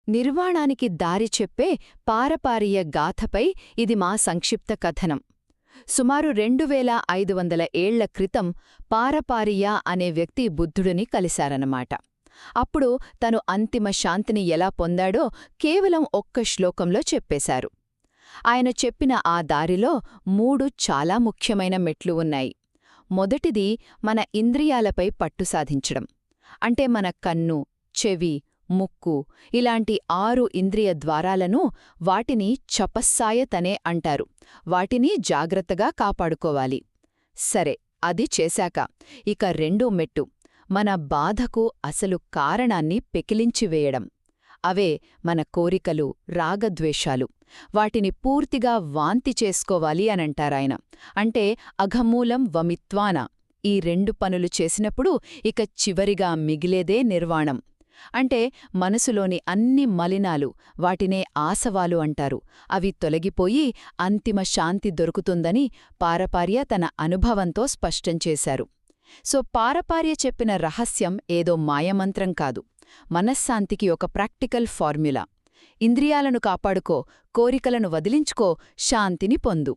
నిర్వాణానికి దారి చెప్పే పారపారియ గాథపై ఇది మా సంక్షిప్త కథనం. సుమారు 2500 ఏళ్ల క్రితం పారపారియ అనే వ్యక్తి బుద్ధుడిని కలిశారన్నమాట. అప్పుడు తను అంతిమ శాంతిని ఎలా పొందాడో కేవలం ఒక్క శ్లోకంలో చెప్పేశారు. ఆయన చెప్పిన ఆ దారిలో 3 చాలా ముఖ్యమైన మెట్లు ఉన్నాయి. మొదటిది మన ఇంద్రియాలపై పట్టు సాధించడం. అంటే మన కన్ను, చెవి, ముక్కు ఇలాంటి 6 ఇంద్రియ ద్వారాలను, వాటిని చపస్సాయతనే అంటారు. వాటిని జాగ్రత్తగా కాపాడుకోవాలి. సరే, అది చేశాక ఇక రెండో మెట్టు మన బాధకు అసలు కారణాన్ని పెకిలించివేయడం. అవే మన కోరికలు, రాగద్వేషాలు. వాటిని పూర్తిగా వాంతి చేసుకోవాలి అనంటారాయన. అంటే అఘమూలం వమిత్వాన. ఈ 2 పనులు చేసినప్పుడు ఇక చివరిగా మిగిలేదే నిర్వాణం. అంటే మనసులోని అన్ని మలినాలు, వాటినే ఆసవాలు అంటారు, అవి తొలగిపోయి అంతిమ శాంతి దొరుకుతుందని పారపార్య తన అనుభవంతో స్పష్టం చేశారు. సో పారపార్య చెప్పిన రహస్యం ఏదో మాయమంత్రం కాదు, మనశ్శాంతికి ఒక ప్రాక్టికల్ ఫార్మ్యులా. ఇంద్రియాలను కాపాడుకో, కోరికలను వదిలించుకో, శాంతిని పొందు.